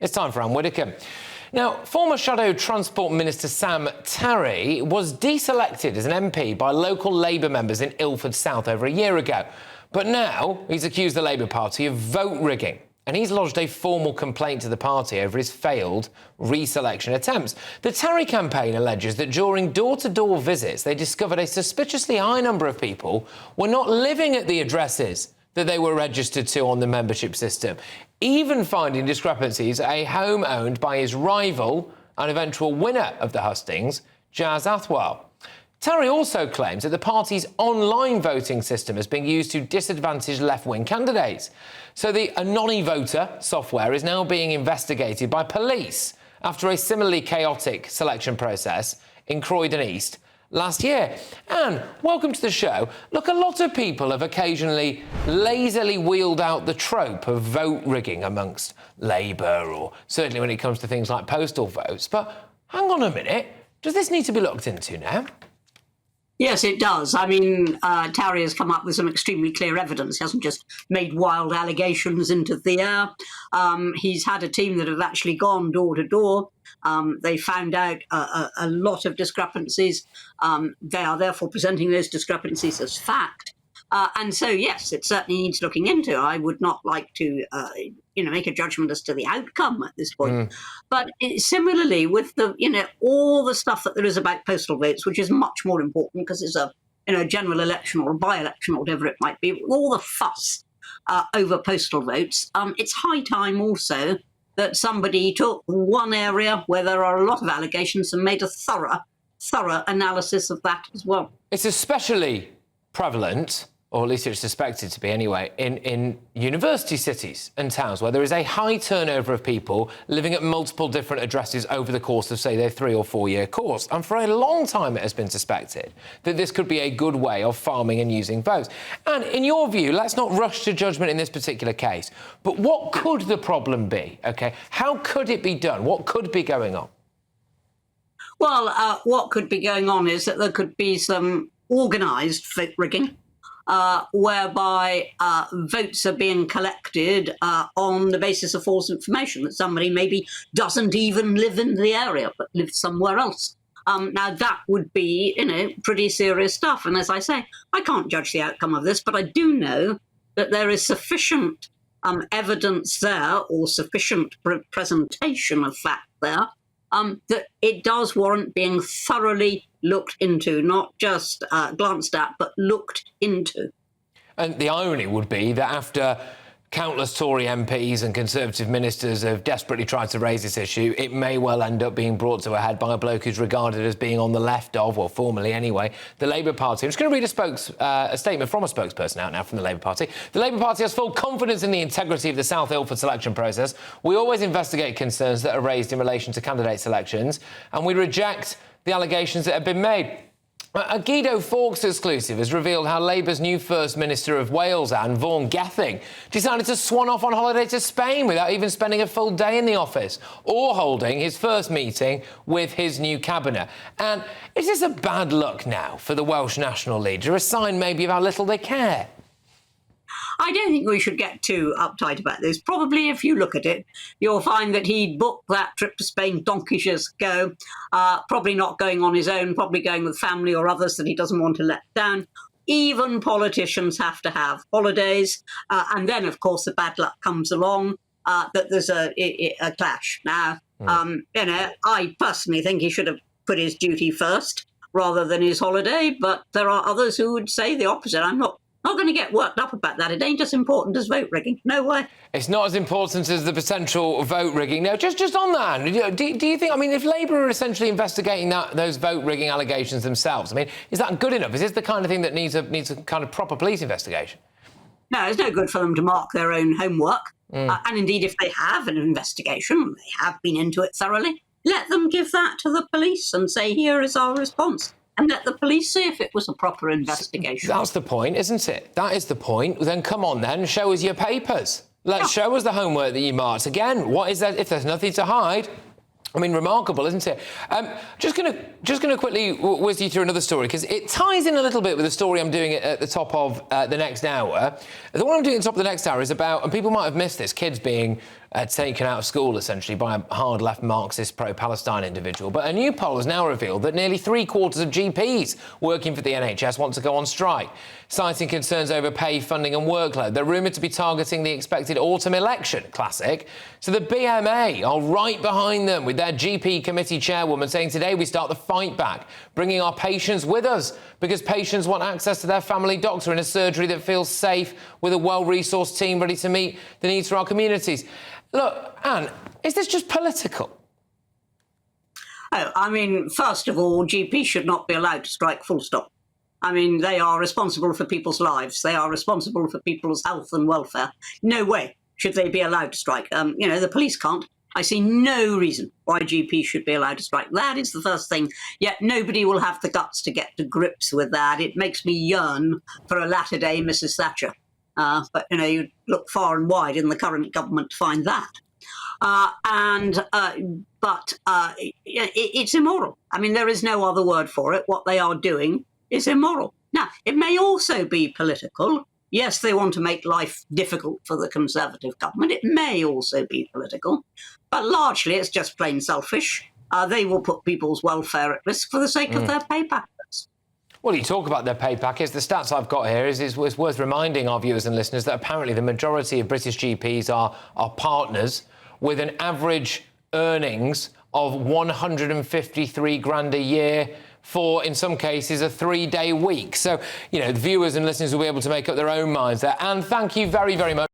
It's time for Anne Widdecombe. Now, former Shadow Transport Minister Sam Tarry was deselected as an MP by local Labour members in Ilford South over a year ago. But now he's accused the Labour Party of vote rigging, and he's lodged a formal complaint to the party over his failed re-selection attempts. The Tarry campaign alleges that during door-to-door visits, they discovered a suspiciously high number of people were not living at the addresses that they were registered to on the membership system, even finding discrepancies at a home owned by his rival and eventual winner of the hustings, Jazz Athwal. Tarry also claims that the party's online voting system is being used to disadvantage left-wing candidates. So the Anony Voter software is now being investigated by police after a similarly chaotic selection process in Croydon East last year. Anne, welcome to the show. Look, a lot of people have occasionally lazily wheeled out the trope of vote rigging amongst Labour, or certainly when it comes to things like postal votes. But hang on a minute, does this need to be looked into now? Yes, it does. I mean, Tarry has come up with some extremely clear evidence. He hasn't just made wild allegations into the air. He's had a team that have actually gone door to door. They found out a lot of discrepancies. They are therefore presenting those discrepancies as fact. And so, yes, it certainly needs looking into. I would not like to, make a judgment as to the outcome at this point. But similarly, with the, all the stuff that there is about postal votes, which is much more important because it's a, general election or a by-election or whatever it might be, with all the fuss over postal votes, it's high time also that somebody took one area where there are a lot of allegations and made a thorough analysis of that as well. It's especially prevalent, or at least it's suspected to be anyway, in university cities and towns where there is a high turnover of people living at multiple different addresses over the course of, say, their 3 or 4 year course. And for a long time it has been suspected that this could be a good way of farming and using votes. And in your view, let's not rush to judgment in this particular case, but what could the problem be, OK? How could it be done? What could be going on? Well, what could be going on is that there could be some organised vote rigging, whereby votes are being collected on the basis of false information, that somebody maybe doesn't even live in the area but lives somewhere else. Now, that would be, pretty serious stuff. And as I say, I can't judge the outcome of this, but I do know that there is sufficient evidence there, or sufficient presentation of fact there, that it does warrant being thoroughly looked into, not just glanced at, but looked into. And the irony would be that after countless Tory MPs and Conservative ministers have desperately tried to raise this issue, it may well end up being brought to a head by a bloke who's regarded as being on the left of, well, formally anyway, the Labour Party. I'm just going to read a statement from a spokesperson out now from the Labour Party. The Labour Party has full confidence in the integrity of the South Ilford selection process. We always investigate concerns that are raised in relation to candidate selections, and we reject the allegations that have been made. A Guido Fawkes exclusive has revealed how Labour's new First Minister of Wales, Anne, Vaughan Gething, decided to swan off on holiday to Spain without even spending a full day in the office or holding his first meeting with his new cabinet. And is this a bad look now for the Welsh national leader, a sign maybe of how little they care? I don't think we should get too uptight about this. Probably, if you look at it, you'll find that he booked that trip to Spain donkeys years ago, probably not going on his own, probably going with family or others that he doesn't want to let down. Even politicians have to have holidays. And then, of course, the bad luck comes along, that there's a clash. Now, I personally think he should have put his duty first rather than his holiday, but there are others who would say the opposite. I'm not going to get worked up about that. It ain't as important as vote rigging. No way. It's not as important as the potential vote rigging. Now, just on that, do you think, if Labour are essentially investigating those vote rigging allegations themselves, is that good enough? Is this the kind of thing that needs a kind of proper police investigation? No, it's no good for them to mark their own homework. And indeed, if they have an investigation, they have been into it thoroughly, let them give that to the police and say, here is our response. And let the police see if it was a proper investigation. That's the point, isn't it? That is the point. Then come on then, show us your papers. Show us the homework that you marked. Again, what is that if there's nothing to hide? Remarkable, isn't it? Just going to quickly whiz you through another story, because it ties in a little bit with the story I'm doing at the top of the next hour. The one I'm doing at the top of the next hour is about, and people might have missed this, kids being taken out of school, essentially, by a hard-left Marxist pro-Palestine individual. But a new poll has now revealed that nearly 3/4 of GPs working for the NHS want to go on strike, citing concerns over pay, funding and workload. They're rumoured to be targeting the expected autumn election, classic. So the BMA are right behind them, with their GP committee chairwoman saying today we start the fight back, bringing our patients with us, because patients want access to their family doctor in a surgery that feels safe, with a well-resourced team ready to meet the needs for our communities. Look, Anne, is this just political? Oh, I mean, first of all, GPs should not be allowed to strike, full stop. I mean, they are responsible for people's lives. They are responsible for people's health and welfare. No way should they be allowed to strike. The police can't. I see no reason why GPs should be allowed to strike. That is the first thing. Yet nobody will have the guts to get to grips with that. It makes me yearn for a latter-day Mrs. Thatcher. But you look far and wide in the current government to find that. It's immoral. I mean, there is no other word for it. What they are doing is immoral. Now, it may also be political. Yes, they want to make life difficult for the Conservative government. It may also be political. But largely, it's just plain selfish. They will put people's welfare at risk for the sake of their pay packets. Well, you talk about their pay packets. The stats I've got here is worth reminding our viewers and listeners that apparently the majority of British GPs are partners with an average earnings of 153 grand a year for, in some cases, a 3-day week. So, the viewers and listeners will be able to make up their own minds there. And thank you very, very much.